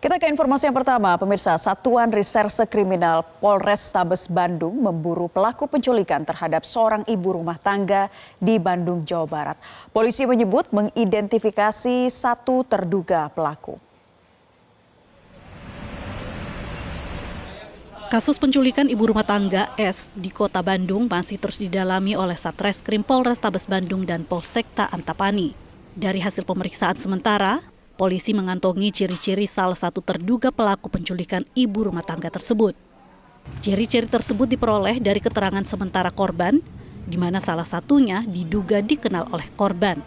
Kita ke informasi yang pertama, pemirsa. Satuan Reserse Kriminal Polrestabes Bandung memburu pelaku penculikan terhadap seorang ibu rumah tangga di Bandung, Jawa Barat. Polisi menyebut mengidentifikasi satu terduga pelaku. Kasus penculikan ibu rumah tangga S di Kota Bandung masih terus didalami oleh Satreskrim Polrestabes Bandung dan Polsekta Antapani. Dari hasil pemeriksaan sementara, polisi mengantongi ciri-ciri salah satu terduga pelaku penculikan ibu rumah tangga tersebut. Ciri-ciri tersebut diperoleh dari keterangan sementara korban, di mana salah satunya diduga dikenal oleh korban.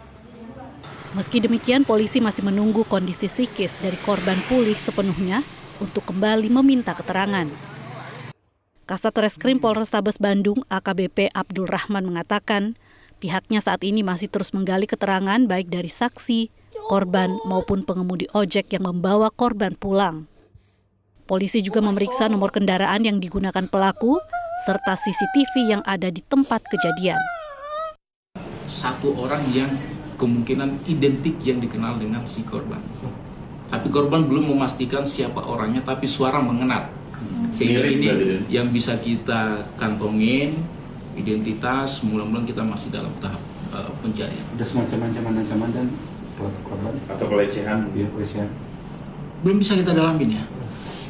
Meski demikian, polisi masih menunggu kondisi psikis dari korban pulih sepenuhnya untuk kembali meminta keterangan. Kasat Reskrim Polrestabes Bandung AKBP Abdul Rahman mengatakan, pihaknya saat ini masih terus menggali keterangan baik dari saksi, korban maupun pengemudi ojek yang membawa korban pulang. Polisi juga memeriksa nomor kendaraan yang digunakan pelaku serta CCTV yang ada di tempat kejadian. Satu orang yang kemungkinan identik yang dikenal dengan si korban. Tapi korban belum memastikan siapa orangnya, tapi suara mengenal. Sehingga ini yang bisa kita kantongin, identitas, mudah-mudahan kita masih dalam tahap pencarian. Ada semacam ancaman dan korban atau pelecehan? Iya, pelecehan. Belum bisa kita dalamin ya,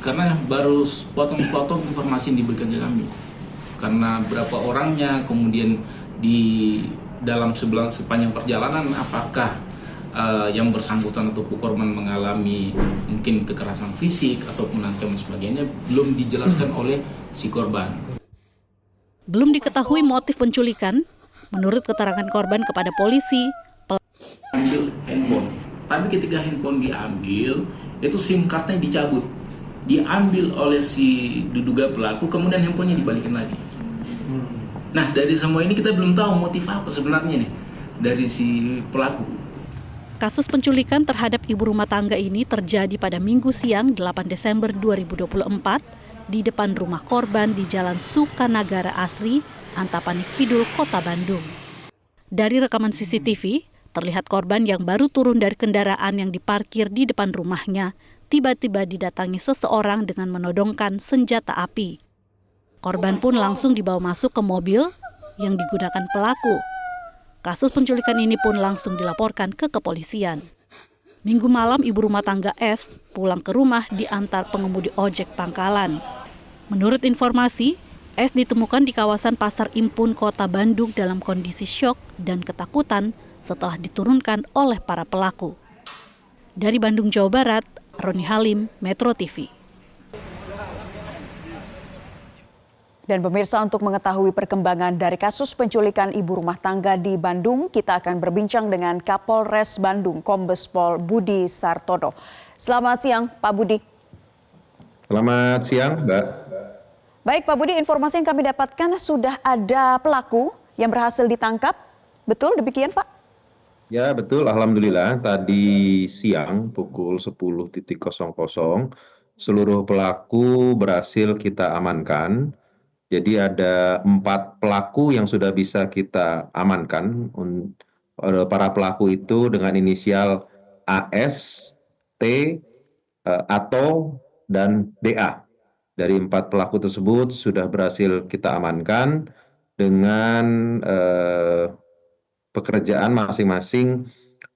karena baru potong-potong informasi yang diberikan ke kami. Karena berapa orangnya, kemudian di dalam sepanjang perjalanan apakah yang bersangkutan atau korban mengalami mungkin kekerasan fisik ataupun ancaman sebagainya belum dijelaskan oleh si korban. Belum diketahui motif penculikan. Menurut keterangan korban kepada polisi, ambil handphone. Tapi ketika handphone diambil, itu SIM cardnya dicabut, diambil oleh si diduga pelaku, kemudian handphonenya dibalikin lagi. Nah, dari semua ini kita belum tahu motif apa sebenarnya nih dari si pelaku. kasus penculikan terhadap ibu rumah tangga ini terjadi pada Minggu siang 8 Desember 2024 di depan rumah korban di Jalan Sukanagara Asri, Antapani Kidul, Kota Bandung. Dari rekaman CCTV, terlihat korban yang baru turun dari kendaraan yang diparkir di depan rumahnya, tiba-tiba didatangi seseorang dengan menodongkan senjata api. Korban pun langsung dibawa masuk ke mobil yang digunakan pelaku. Kasus penculikan ini pun langsung dilaporkan ke kepolisian. Minggu malam ibu rumah tangga S pulang ke rumah diantar pengemudi ojek pangkalan. Menurut informasi, S ditemukan di kawasan Pasar Impun Kota Bandung dalam kondisi syok dan ketakutan setelah diturunkan oleh para pelaku. Dari Bandung, Jawa Barat, Roni Halim, Metro TV. Dan pemirsa, untuk mengetahui perkembangan dari kasus penculikan ibu rumah tangga di Bandung, kita akan berbincang dengan Kapolres Bandung, Kombes Pol Budi Sartono. Selamat siang, Pak Budi. Selamat siang, Mbak. Baik, Pak Budi, informasi yang kami dapatkan sudah ada pelaku yang berhasil ditangkap. Betul demikian, Pak? Ya, betul. Alhamdulillah. Tadi siang pukul 10.00 seluruh pelaku berhasil kita amankan. Jadi ada 4 pelaku yang sudah bisa kita amankan. Para pelaku itu dengan inisial AS, T, ATO, dan DA. Dari 4 pelaku tersebut sudah berhasil kita amankan dengan pekerjaan masing-masing.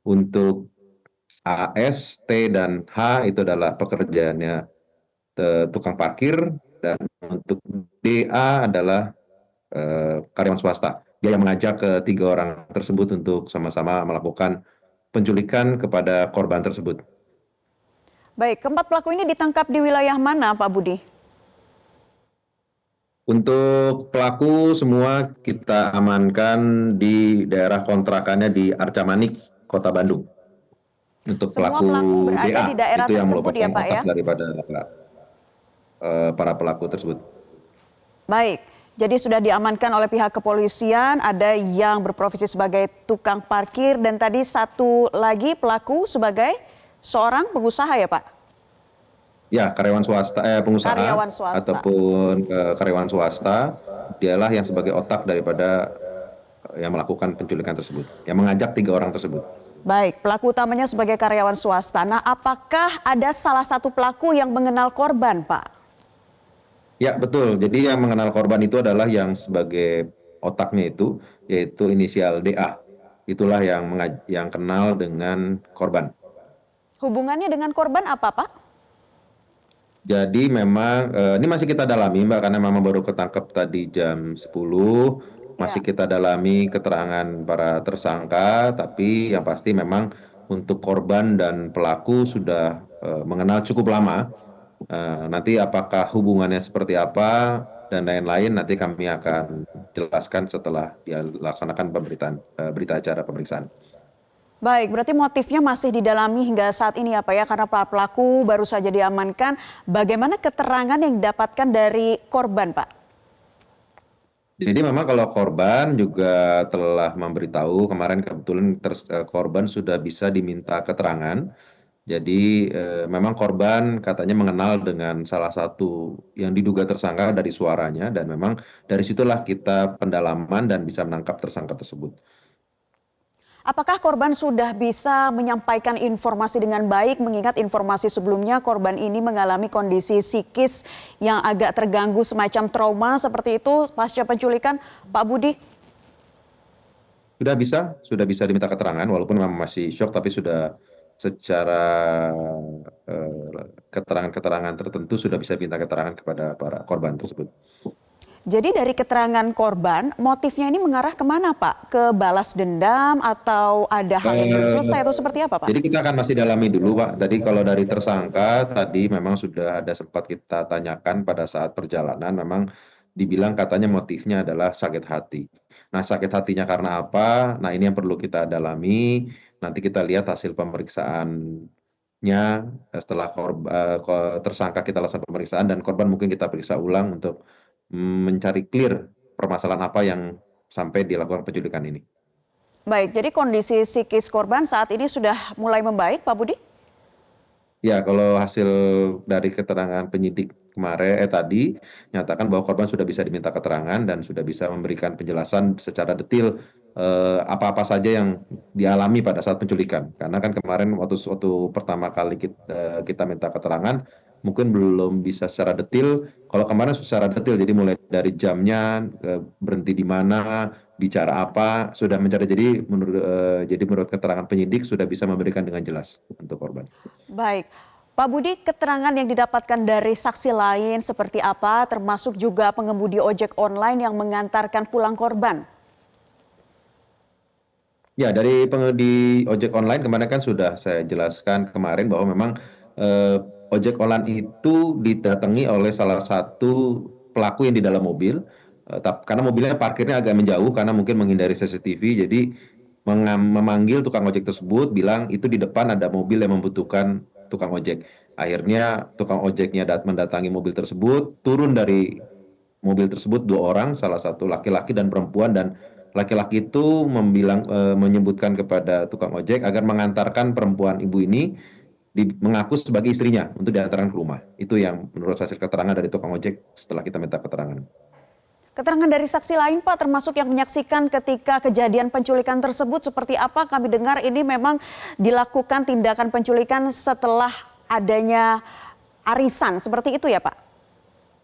Untuk AS, T, dan H itu adalah pekerjaannya tukang parkir, dan untuk DA adalah karyawan swasta. Dia yang mengajak ketiga orang tersebut untuk sama-sama melakukan penculikan kepada korban tersebut. Baik, keempat pelaku ini ditangkap di wilayah mana, Pak Budi? Untuk pelaku semua kita amankan di daerah kontrakannya di Arca Manik, Kota Bandung. Untuk Semua pelaku berada DA, di daerah itu yang tersebut ya, Pak, ya? daripada para pelaku tersebut. Baik, jadi sudah diamankan oleh pihak kepolisian, ada yang berprofesi sebagai tukang parkir, dan tadi satu lagi pelaku sebagai seorang pengusaha ya, Pak? Ya, karyawan swasta, pengusaha Karyawan swasta. ataupun karyawan swasta, dialah yang sebagai otak daripada yang melakukan penculikan tersebut, yang mengajak 3 orang tersebut. Baik, pelaku utamanya sebagai karyawan swasta. Nah, apakah ada salah satu pelaku yang mengenal korban, Pak? Ya, betul. Jadi yang mengenal korban itu adalah yang sebagai otaknya itu, yaitu inisial DA. Itulah yang kenal dengan korban. Hubungannya dengan korban apa, Pak? Jadi memang ini masih kita dalami Mbak, karena memang baru ketangkep tadi jam 10. Masih Ya. kita dalami keterangan para tersangka, tapi yang pasti memang untuk korban dan pelaku sudah mengenal cukup lama. Nanti apakah hubungannya seperti apa dan lain-lain nanti kami akan jelaskan setelah dilaksanakan berita acara pemeriksaan. Baik, berarti motifnya masih didalami hingga saat ini ya Pak ya, karena para pelaku baru saja diamankan. Bagaimana keterangan yang didapatkan dari korban, Pak? Jadi memang kalau korban juga telah memberitahu kemarin kebetulan korban sudah bisa diminta keterangan. Jadi memang korban katanya mengenal dengan salah satu yang diduga tersangka dari suaranya dan memang dari situlah kita pendalaman dan bisa menangkap tersangka tersebut. Apakah korban sudah bisa menyampaikan informasi dengan baik, mengingat informasi sebelumnya korban ini mengalami kondisi psikis yang agak terganggu semacam trauma seperti itu pasca penculikan, Pak Budi? Sudah bisa diminta keterangan walaupun memang masih syok tapi sudah secara keterangan-keterangan tertentu sudah bisa minta keterangan kepada para korban tersebut. Jadi dari keterangan korban, motifnya ini mengarah kemana Pak? Ke balas dendam atau ada hal yang belum selesai atau seperti apa Pak? Jadi kita akan masih dalami dulu Pak. Tadi kalau dari tersangka tadi memang sudah ada sempat kita tanyakan pada saat perjalanan memang dibilang katanya motifnya adalah sakit hati. Nah sakit hatinya karena apa? Nah ini yang perlu kita dalami. Nanti kita lihat hasil pemeriksaannya setelah tersangka kita lakukan pemeriksaan dan korban mungkin kita periksa ulang untuk mencari clear permasalahan apa yang sampai dilakukan penculikan ini. Baik, jadi kondisi psikis korban saat ini sudah mulai membaik, Pak Budi? Ya, kalau hasil dari keterangan penyidik kemarin tadi nyatakan bahwa korban sudah bisa diminta keterangan dan sudah bisa memberikan penjelasan secara detail apa-apa saja yang dialami pada saat penculikan. Karena kan kemarin waktu pertama kali kita minta keterangan mungkin belum bisa secara detail. Kalau kemarin secara detail, jadi mulai dari jamnya, berhenti di mana, bicara apa, sudah mencari. Jadi menurut keterangan penyidik sudah bisa memberikan dengan jelas untuk korban. Baik, Pak Budi, keterangan yang didapatkan dari saksi lain seperti apa, termasuk juga pengemudi ojek online yang mengantarkan pulang korban? Ya, dari pengemudi ojek online kemarin kan sudah saya jelaskan kemarin bahwa memang ojek online itu didatangi oleh salah satu pelaku yang di dalam mobil, karena mobilnya parkirnya agak menjauh karena mungkin menghindari CCTV, jadi memanggil tukang ojek tersebut, bilang itu di depan ada mobil yang membutuhkan tukang ojek. Akhirnya tukang ojeknya mendatangi mobil tersebut, turun dari mobil tersebut 2 orang, salah satu laki-laki dan perempuan, dan laki-laki itu menyebutkan kepada tukang ojek agar mengantarkan perempuan ibu ini mengaku sebagai istrinya untuk diantarkan ke rumah. Itu yang menurut hasil keterangan dari tukang ojek setelah kita minta keterangan. Keterangan dari saksi lain Pak, termasuk yang menyaksikan ketika kejadian penculikan tersebut seperti apa? Kami dengar ini memang dilakukan tindakan penculikan setelah adanya arisan, seperti itu ya Pak?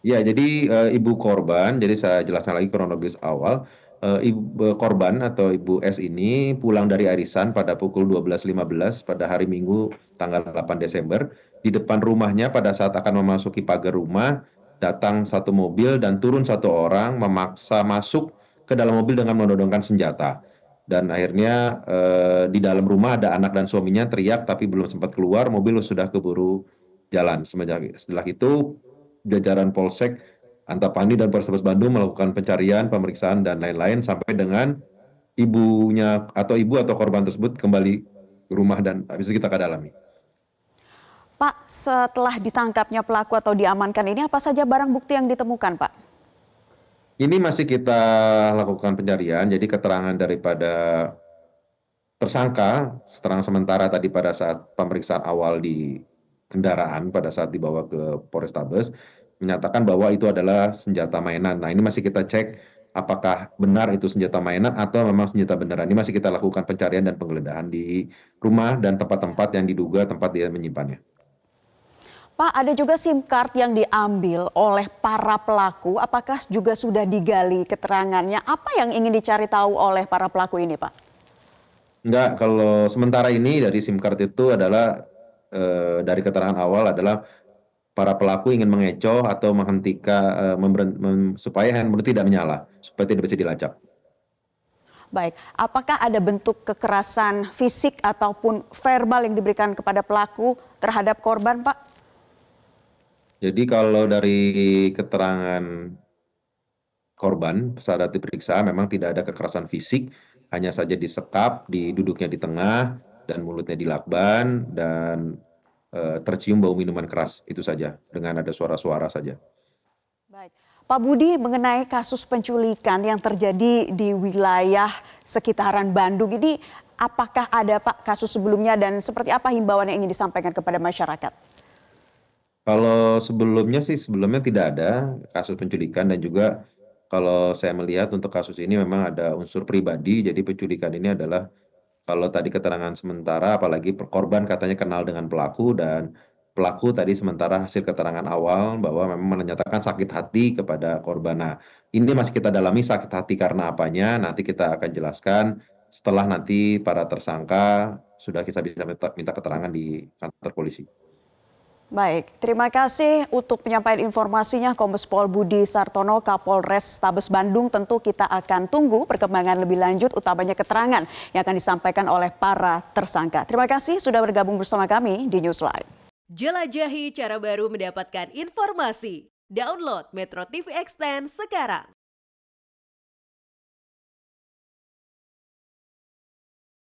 Ya, jadi ibu korban, jadi saya jelaskan lagi kronologis awal. Ibu korban atau Ibu S ini pulang dari arisan pada pukul 12.15 pada hari Minggu tanggal 8 Desember. Di depan rumahnya pada saat akan memasuki pagar rumah, datang satu mobil dan turun satu orang memaksa masuk ke dalam mobil dengan menodongkan senjata. Dan akhirnya di dalam rumah ada anak dan suaminya teriak tapi belum sempat keluar, mobil sudah keburu jalan. Setelah itu jajaran Polsek Antapani dan Polrestabes Bandung melakukan pencarian, pemeriksaan dan lain-lain sampai dengan ibu atau korban tersebut kembali ke rumah dan habis itu kita dalami. Pak, setelah ditangkapnya pelaku atau diamankan ini apa saja barang bukti yang ditemukan Pak? Ini masih kita lakukan pencarian, jadi keterangan daripada tersangka, keterangan sementara tadi pada saat pemeriksaan awal di kendaraan pada saat dibawa ke Polrestabes, menyatakan bahwa itu adalah senjata mainan. Nah ini masih kita cek apakah benar itu senjata mainan atau memang senjata beneran. Ini masih kita lakukan pencarian dan penggeledahan di rumah dan tempat-tempat yang diduga tempat dia menyimpannya. Pak, ada juga SIM card yang diambil oleh para pelaku. Apakah juga sudah digali keterangannya? Apa yang ingin dicari tahu oleh para pelaku ini, Pak? Enggak, kalau sementara ini dari SIM card itu adalah dari keterangan awal adalah para pelaku ingin mengecoh atau menghentikan supaya handphone tidak menyala, supaya tidak bisa dilacak. Baik, apakah ada bentuk kekerasan fisik ataupun verbal yang diberikan kepada pelaku terhadap korban, Pak? Jadi kalau dari keterangan korban saat diperiksa memang tidak ada kekerasan fisik, hanya saja disekap, duduknya di tengah, dan mulutnya dilakban, dan tercium bau minuman keras, itu saja, dengan ada suara-suara saja. Baik, Pak Budi, mengenai kasus penculikan yang terjadi di wilayah sekitaran Bandung ini, apakah ada Pak kasus sebelumnya dan seperti apa himbauan yang ingin disampaikan kepada masyarakat? Kalau sebelumnya tidak ada kasus penculikan, dan juga kalau saya melihat untuk kasus ini memang ada unsur pribadi, jadi penculikan ini adalah kalau tadi keterangan sementara, apalagi korban katanya kenal dengan pelaku, dan pelaku tadi sementara hasil keterangan awal bahwa memang menyatakan sakit hati kepada korban. Nah, ini masih kita dalami sakit hati karena apanya, nanti kita akan jelaskan setelah nanti para tersangka sudah kita bisa minta keterangan di kantor polisi. Baik, terima kasih untuk penyampaian informasinya Kombes Pol Budi Sartono, Kapolres Tabes Bandung. Tentu kita akan tunggu perkembangan lebih lanjut, utamanya keterangan yang akan disampaikan oleh para tersangka. Terima kasih sudah bergabung bersama kami di Newsline. Jelajahi cara baru mendapatkan informasi. Download Metro TV Extend sekarang.